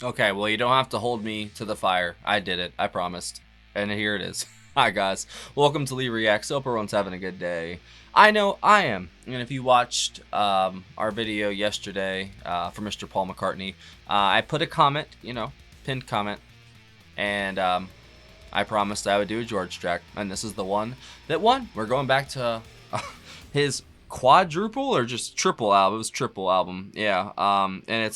Okay, well, you don't have to hold me to the fire. I did it. I promised. And here it is. Hi, guys. Welcome to Lee Reacts. Hope everyone's having a good day. I know I am. And if you watched our video yesterday for Mr. Paul McCartney, I put a comment, pinned comment, and I promised I would do a George track. And this is the one that won. We're going back to his quadruple or just triple album. It was triple album. Yeah. And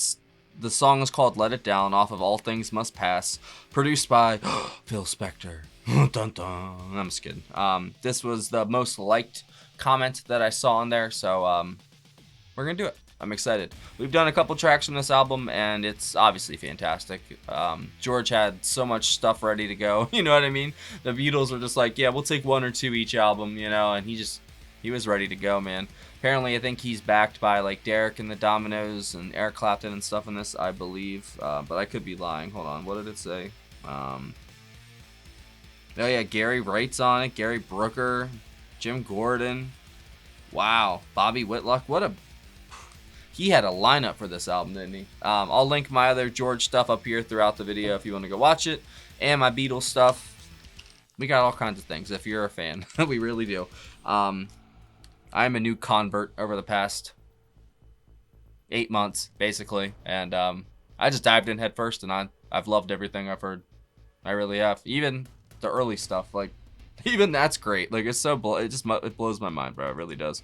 the song is called Let It Down off of All Things Must Pass, produced by Phil Spector. Dun, dun. I'm just kidding. This was the most liked comment that I saw on there, so we're going to do it. I'm excited. We've done a couple tracks from this album, and it's obviously fantastic. George had so much stuff ready to go, you know what I mean? The Beatles were just like, yeah, we'll take one or two each album, and he was ready to go, man. Apparently, I think he's backed by like Derek and the Dominoes and Eric Clapton and stuff in this, I believe. But I could be lying. Hold on, what did it say? Oh yeah, Gary Wright's on it. Gary Brooker, Jim Gordon. Wow, Bobby Whitlock. He had a lineup for this album, didn't he? I'll link my other George stuff up here throughout the video if you want to go watch it, and my Beatles stuff. We got all kinds of things if you're a fan. We really do. I'm a new convert over the past 8 months, basically, and I just dived in head first, and I've loved everything I've heard. I really have. Even the early stuff, like, even that's great. Like, it blows my mind, bro. It really does.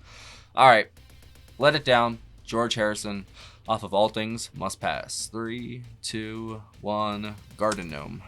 All right, Let It Down, George Harrison, off of All Things Must Pass. 3, 2, 1, Garden Gnome.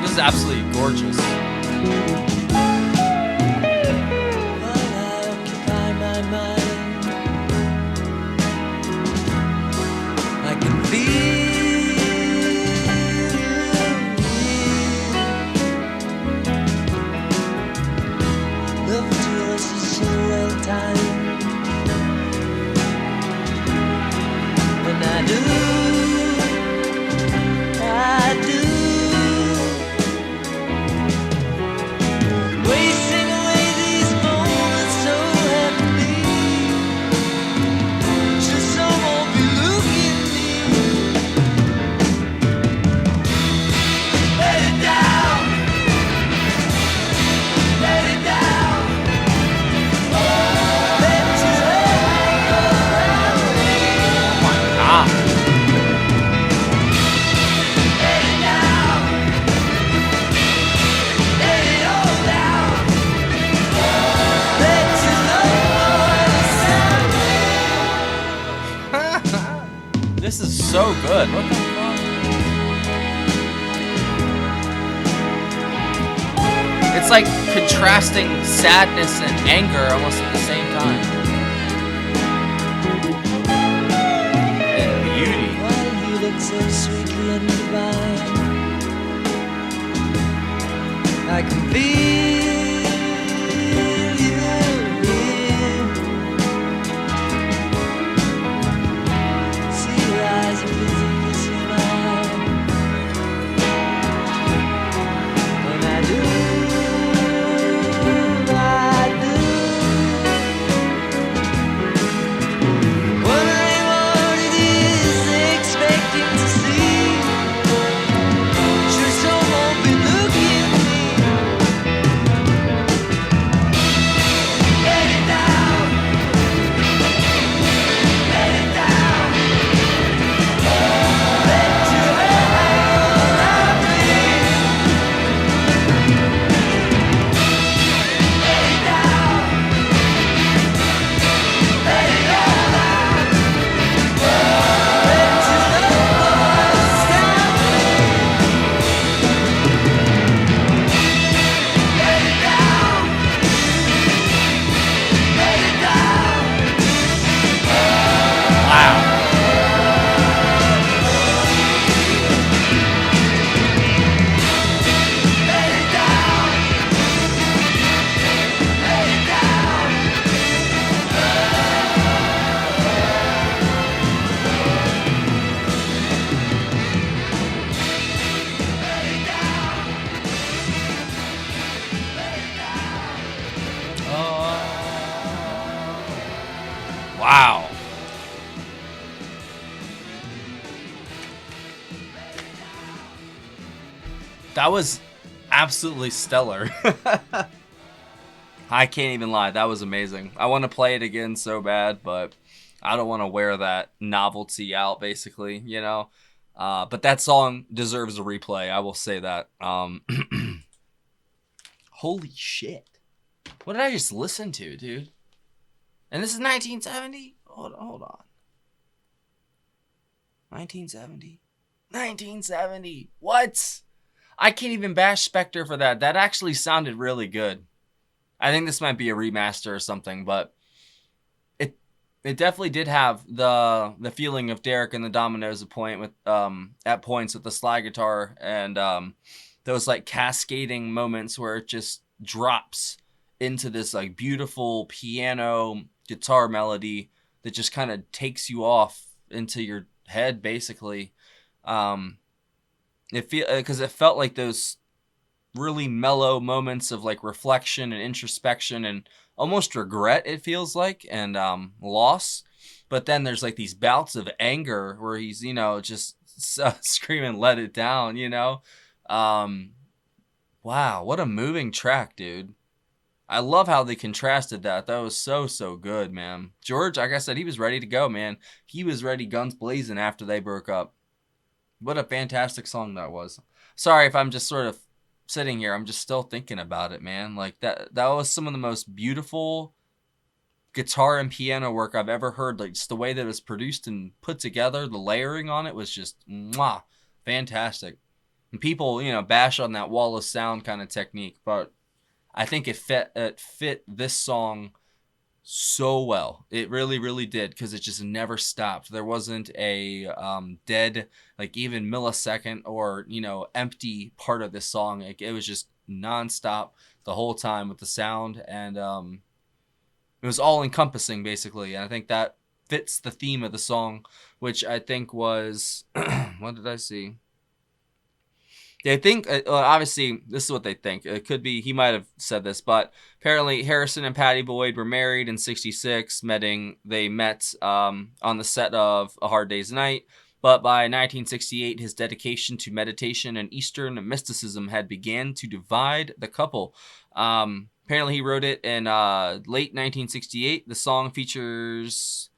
This is absolutely gorgeous. This is so good. What the fuck? It's like contrasting sadness and anger almost at the same time. And beauty. While you look so sweetly and divine, I can feel you here. See your eyes are busy kissing my That was absolutely stellar. I can't even lie. That was amazing. I want to play it again so bad, but I don't want to wear that novelty out, basically, you know? But that song deserves a replay. I will say that. Holy shit. What did I just listen to, dude? And this is 1970? Hold on. 1970? 1970. What? I can't even bash Spector for that. That actually sounded really good. I think this might be a remaster or something, but it definitely did have the feeling of Derek and the Dominoes at points with the slide guitar and those like cascading moments where it just drops into this like beautiful piano guitar melody that just kind of takes you off into your head basically. Because it felt like those really mellow moments of like reflection and introspection and almost regret, it feels like, and loss. But then there's like these bouts of anger where he's, just screaming, let it down, Wow, what a moving track, dude. I love how they contrasted that. That was so good, man. George, like I said, he was ready to go, man. He was ready, guns blazing, after they broke up. What a fantastic song that was. Sorry if I'm just sort of sitting here. I'm just still thinking about it, man. Like that was some of the most beautiful guitar and piano work I've ever heard. Like just the way that it was produced and put together, the layering on it was just mwah, fantastic. And people, bash on that wall of sound kind of technique, but I think it fit this song so well. It really did, because it just never stopped. There wasn't a dead, like, even millisecond or empty part of this song. It was just nonstop the whole time with the sound, and it was all encompassing basically. And I think that fits the theme of the song, which I think was what did I see? They think, obviously, this is what they think. It could be, he might have said this, but apparently Harrison and Patty Boyd were married in 1966. They met on the set of A Hard Day's Night. But by 1968, his dedication to meditation and Eastern mysticism had began to divide the couple. Apparently, he wrote it in late 1968. The song features...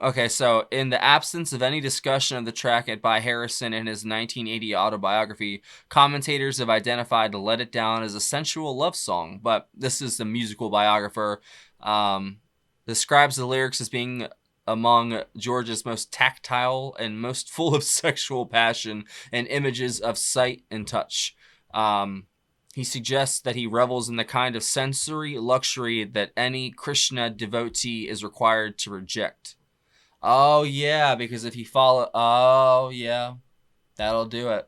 Okay, so in the absence of any discussion of the track by Harrison in his 1980 autobiography, commentators have identified Let It Down as a sensual love song, but this is the musical biographer. Describes the lyrics as being among George's most tactile and most full of sexual passion and images of sight and touch. He suggests that he revels in the kind of sensory luxury that any Krishna devotee is required to reject. Oh, yeah, because if you follow... Oh, yeah, that'll do it.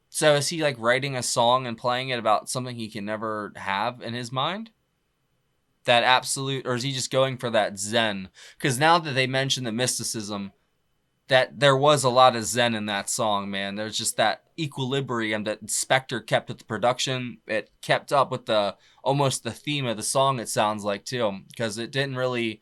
So is he, like, writing a song and playing it about something he can never have in his mind? That absolute... Or is he just going for that zen? Because now that they mention the mysticism, that there was a lot of zen in that song, man. There's just that equilibrium that Spector kept with the production. It kept up with almost the theme of the song, it sounds like, too. Because it didn't really...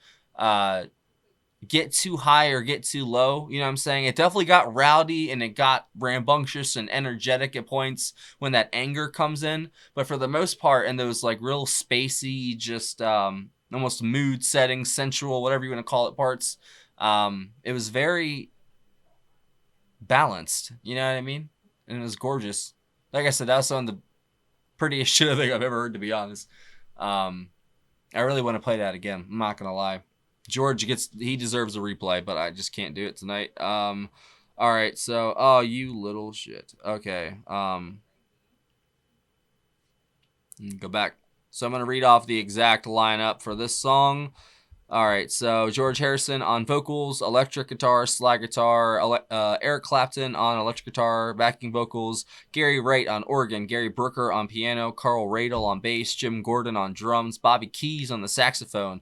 get too high or get too low, you know what I'm saying? It definitely got rowdy and it got rambunctious and energetic at points when that anger comes in, but for the most part, in those like real spacey, just almost mood setting, sensual, whatever you want to call it, parts, it was very balanced, you know what I mean? And it was gorgeous. Like I said, that was some of the prettiest shit I think I've ever heard, to be honest. I really want to play that again, I'm not gonna lie. George he deserves a replay, but I just can't do it tonight. All right, so, oh, you little shit. Okay, go back. So I'm going to read off the exact lineup for this song. All right, so George Harrison on vocals, electric guitar, slide guitar, Eric Clapton on electric guitar, backing vocals, Gary Wright on organ, Gary Brooker on piano, Carl Radle on bass, Jim Gordon on drums, Bobby Keys on the saxophone,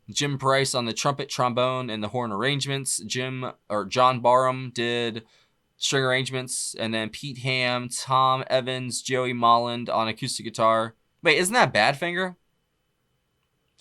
Jim Price on the trumpet, trombone, and the horn arrangements. John Barham did string arrangements, and then Pete Ham, Tom Evans, Joey Molland on acoustic guitar. Wait, isn't that Badfinger?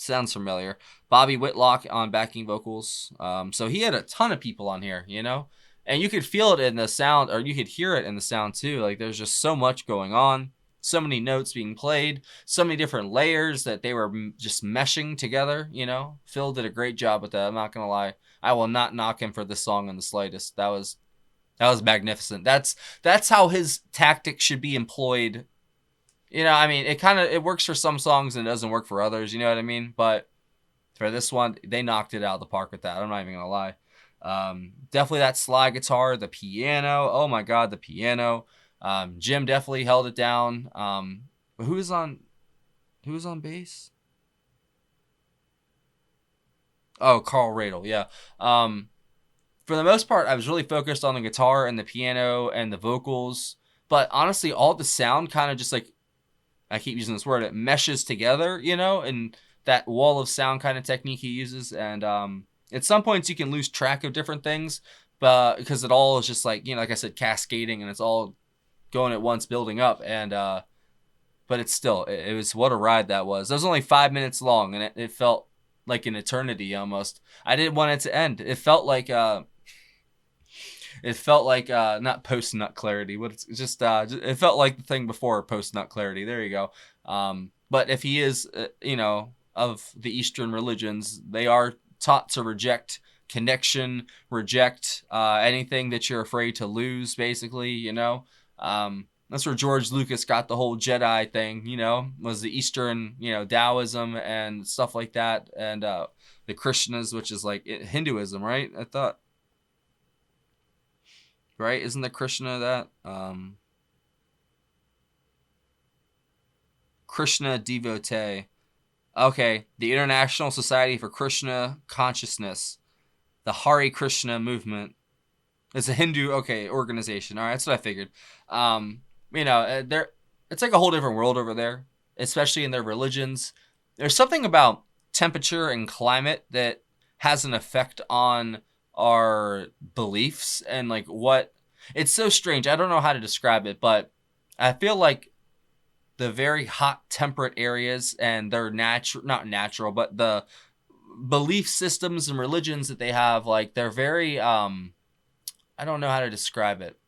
Sounds familiar. Bobby Whitlock on backing vocals. So he had a ton of people on here, you know? And you could feel it in the sound, or you could hear it in the sound too. Like there's just so much going on, so many notes being played, so many different layers that they were just meshing together, you know? Phil did a great job with that. I'm not going to lie. I will not knock him for this song in the slightest. That was magnificent. That's how his tactic should be employed. You know, I mean, it works for some songs and it doesn't work for others, you know what I mean? But for this one, they knocked it out of the park with that. I'm not even going to lie. Definitely that slide guitar, the piano. Oh my God, the piano. Jim definitely held it down. Who was on bass? Oh, Carl Radel, yeah. For the most part, I was really focused on the guitar and the piano and the vocals. But honestly, all the sound kind of just like, I keep using this word, it meshes together, you know, and that wall of sound kind of technique he uses. And at some points you can lose track of different things, but because it all is just like, you know, like I said, cascading, and it's all going at once, building up. And but it's still, it was, what a ride that was. It was only 5 minutes long, and it felt like an eternity almost. I didn't want it to end. It felt like not post nut clarity. What it's just it felt like the thing before post nut clarity. There you go. But if he is, you know, of the Eastern religions, they are taught to reject connection, reject anything that you're afraid to lose. Basically, you know, that's where George Lucas got the whole Jedi thing. You know, was the Eastern, you know, Taoism and stuff like that, and the Krishnas, which is like Hinduism, right? I thought. Right? Isn't the Krishna that? Krishna devotee. Okay. The International Society for Krishna Consciousness. The Hare Krishna movement. It's a Hindu, organization. All right, that's what I figured. You know, it's like a whole different world over there, especially in their religions. There's something about temperature and climate that has an effect on our beliefs and like what it's so strange. I don't know how to describe it, but I feel like the very hot temperate areas and their not natural, but the belief systems and religions that they have, like they're very I don't know how to describe it.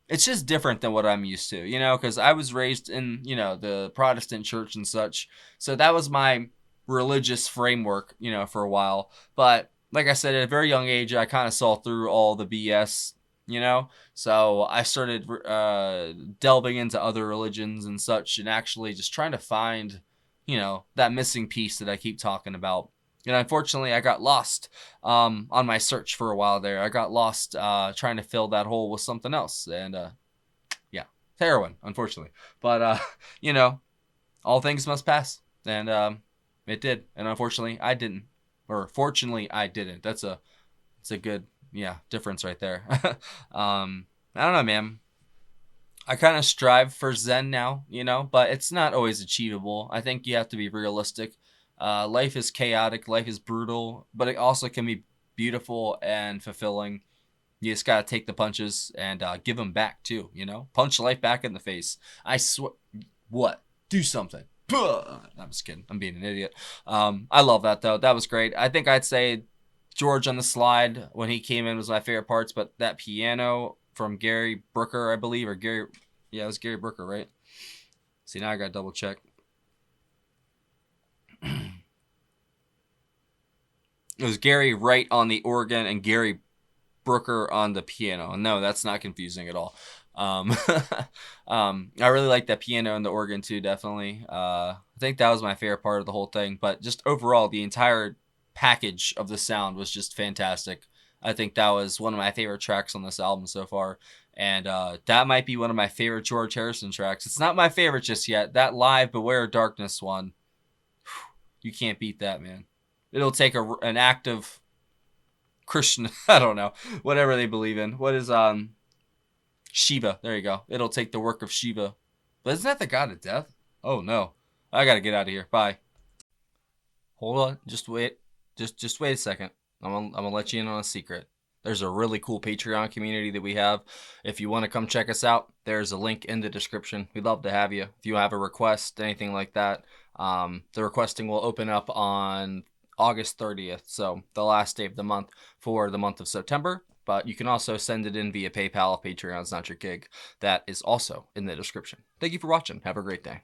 It's just different than what I'm used to, you know, because I was raised in, you know, the Protestant church and such. So that was my religious framework, you know, for a while. But like I said, at a very young age, I kind of saw through all the BS, you know? So I started delving into other religions and such, and actually just trying to find, you know, that missing piece that I keep talking about. And unfortunately, I got lost on my search for a while there. I got lost trying to fill that hole with something else. And yeah, heroin, unfortunately. But, you know, all things must pass. And it did. And unfortunately, I didn't. Or fortunately, I didn't. It's a good, difference right there. I don't know, man. I kind of strive for Zen now, you know, but it's not always achievable. I think you have to be realistic. Life is chaotic, life is brutal, but it also can be beautiful and fulfilling. You just gotta take the punches and give them back too, you know? Punch life back in the face. I swear. What? Do something. I'm just kidding. I'm being an idiot. I love that though. That was great. I think I'd say George on the slide when he came in was my favorite parts, but that piano from Gary Brooker, I believe, or Gary, it was Gary Brooker, right? See, now I gotta double check. It was Gary Wright on the organ and Gary Brooker on the piano. No, that's not confusing at all. I really like that piano and the organ too, definitely. I think that was my favorite part of the whole thing, but just overall, the entire package of the sound was just fantastic. I think that was one of my favorite tracks on this album so far, and that might be one of my favorite George Harrison tracks. It's not my favorite just yet. That live Beware of Darkness one, you can't beat that, man. It'll take an active Christian, I don't know, whatever they believe in. What is Shiva? There you go. It'll take the work of Shiva. But isn't that the god of death? Oh no, I gotta get out of here. Bye. Hold on, just wait. Just wait a second. I'm gonna let you in on a secret. There's a really cool Patreon community that we have. If you want to come check us out, there's a link in the description. We'd love to have you. If you have a request, anything like that, the requesting will open up on August 30th, so the last day of the month for the month of September. But you can also send it in via PayPal if Patreon's not your gig. That is also in the description. Thank you for watching. Have a great day.